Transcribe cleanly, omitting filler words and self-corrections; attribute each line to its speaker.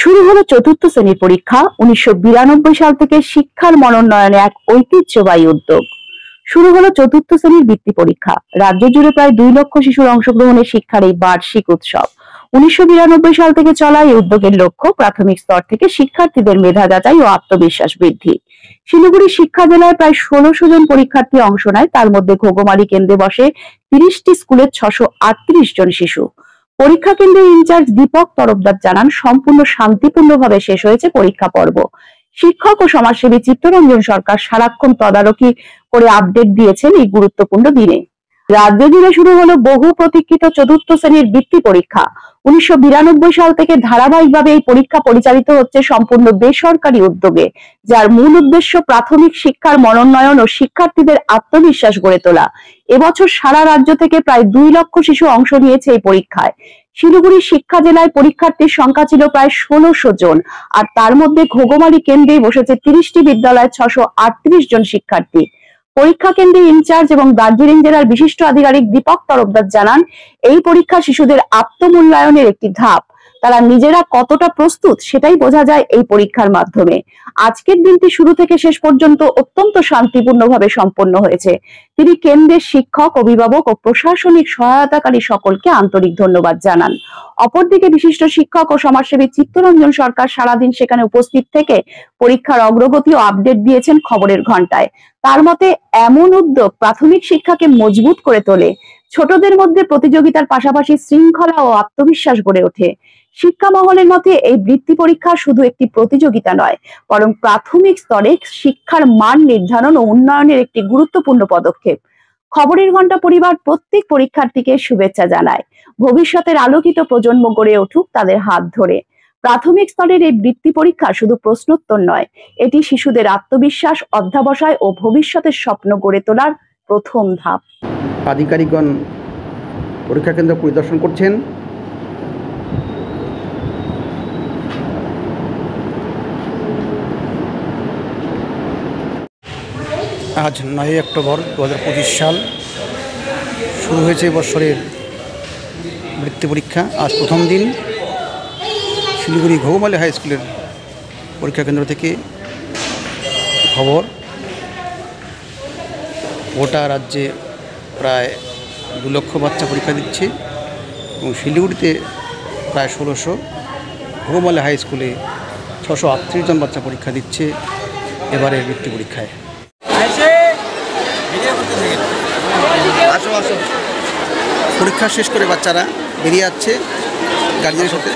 Speaker 1: শুরু হলো চতুর্থ শ্রেণীর পরীক্ষা। ১৯৯২ সাল থেকে শিক্ষার মনোন্নয়নে এক ঐতিহ্যবাহী উদ্যোগ। শুরু হলো চতুর্থ শ্রেণীর বৃত্তি পরীক্ষা। রাজ্য জুড়ে প্রায় ২ লক্ষ শিশুর অংশগ্রহণে শিক্ষার এই বার্ষিক উৎসব। ১৯৯২ সাল থেকে চলা এই উদ্যোগের লক্ষ্য প্রাথমিক স্তর থেকে শিক্ষার্থীদের মেধা যাচাই ও আত্মবিশ্বাস বৃদ্ধি। শিলিগুড়ি শিক্ষা জেলায় প্রায় ১৬০০ জন পরীক্ষার্থী অংশ নেয়। তার মধ্যে ঘোগমারি কেন্দ্রে বসে ৩০টি স্কুলের ৬৩৮ জন শিশু। পরীক্ষা কেন্দ্রের ইনচার্জ দীপক তরফদার জানান, সম্পূর্ণ শান্তিপূর্ণভাবে শেষ হয়েছে পরীক্ষা পর্ব। শিক্ষক ও সমাজসেবী চিত্তরঞ্জন সরকার সারাক্ষণ তদারকি করে আপডেট দিয়েছেন এই গুরুত্বপূর্ণ দিনে। রাজ্য জুড়ে শুরু হলো বহু প্রতীক্ষিত চতুর্থ শ্রেণীর বৃত্তি পরীক্ষা। ১৯৯২ সাল থেকে ধারাবাহিকভাবে এই পরীক্ষা পরিচালিত হচ্ছে সম্পূর্ণ বেসরকারি উদ্যোগে, যার মূল উদ্দেশ্য প্রাথমিক শিক্ষার মনোন্নয়ন ও শিক্ষার্থীদের আত্মবিশ্বাস গড়ে তোলা। এবছর সারা রাজ্য থেকে প্রায় ২ লক্ষ শিশু অংশ নিয়েছে এই পরীক্ষায়। শিলিগুড়ি শিক্ষা জেলায় পরীক্ষার্থীর সংখ্যা ছিল প্রায় ১৬০০ জন, আর তার মধ্যে ঘোগমারি কেন্দ্রে বসেছে ৩০টি বিদ্যালয়ের ৬৩৮ জন শিক্ষার্থী। পরীক্ষা কেন্দ্রের ইনচার্জ এবং দার্জিলিং জেলার বিশিষ্ট আধিকারিক দীপক তরফদার জানান, এই পরীক্ষা শিশুদের আত্মমূল্যায়নের একটি ধাপ। তারা নিজেরা কতটা প্রস্তুত সেটাই বোঝা যায় এই পরীক্ষার মাধ্যমে। আজকের দিনটি শুরু থেকে শেষ পর্যন্ত অত্যন্ত শান্তিপূর্ণভাবে সম্পন্ন হয়েছে। তিনি কেন্দ্রের শিক্ষক, অভিভাবক ও প্রশাসনিক সহায়তাকারী সকলকে আন্তরিক ধন্যবাদ জানান। অপরদিকে বিশিষ্ট শিক্ষক ও সমাজসেবী চিত্তরঞ্জন সরকার সারাদিন সেখানে উপস্থিত থেকে পরীক্ষার অগ্রগতি ও আপডেট দিয়েছেন খবরের ঘন্টায়। তার মতে, এমন উদ্যোগ প্রাথমিক শিক্ষাকে মজবুত করে তোলে। ছোটদের মধ্যে প্রতিযোগিতার পাশাপাশি শৃঙ্খলা ও আত্মবিশ্বাস গড়ে ওঠে। শিক্ষা মহলের মতে এই বৃত্তি পরীক্ষা শুধু একটি প্রতিযোগিতা নয়, বরং প্রাথমিক স্তরে শিক্ষার মান নির্ধারণ ও উন্নয়নের একটি গুরুত্বপূর্ণ পদক্ষেপ। খবরের ঘন্টা পরিবার প্রত্যেক পরীক্ষার্থীকে শুভেচ্ছা জানায়। ভবিষ্যতের আলোকিত প্রজন্ম গড়ে উঠুক তাদের হাত ধরে। প্রাথমিক স্তরের এই বৃত্তি পরীক্ষা শুধু প্রশ্নোত্তর নয়, এটি শিশুদের আত্মবিশ্বাস, অধ্যবসায় ও ভবিষ্যতের স্বপ্ন গড়ে তোলার প্রথম ধাপ।
Speaker 2: আধিকারিকগণ পরীক্ষা কেন্দ্র পরিদর্শন করছেন। আজ ৯ অক্টোবর ২০২৫ সাল শুরু হয়েছে বছরের বৃত্তি পরীক্ষা। আজ প্রথম দিন শিলিগুড়ি ঘোগমারি হাই স্কুলের পরীক্ষা কেন্দ্র থেকে খবর, গোটা রাজ্যে প্রায় ২ লক্ষ বাচ্চা পরীক্ষা দিচ্ছে এবং শিলিগুড়িতে প্রায় ১৬০০, ঘোগমারি হাই স্কুলে ৬৩৮ জন বাচ্চা পরীক্ষা দিচ্ছে এবারের বৃত্তি পরীক্ষায়। পরীক্ষা শেষ করে বাচ্চারা বেরিয়ে যাচ্ছে গার্জিয়ানের সাথে।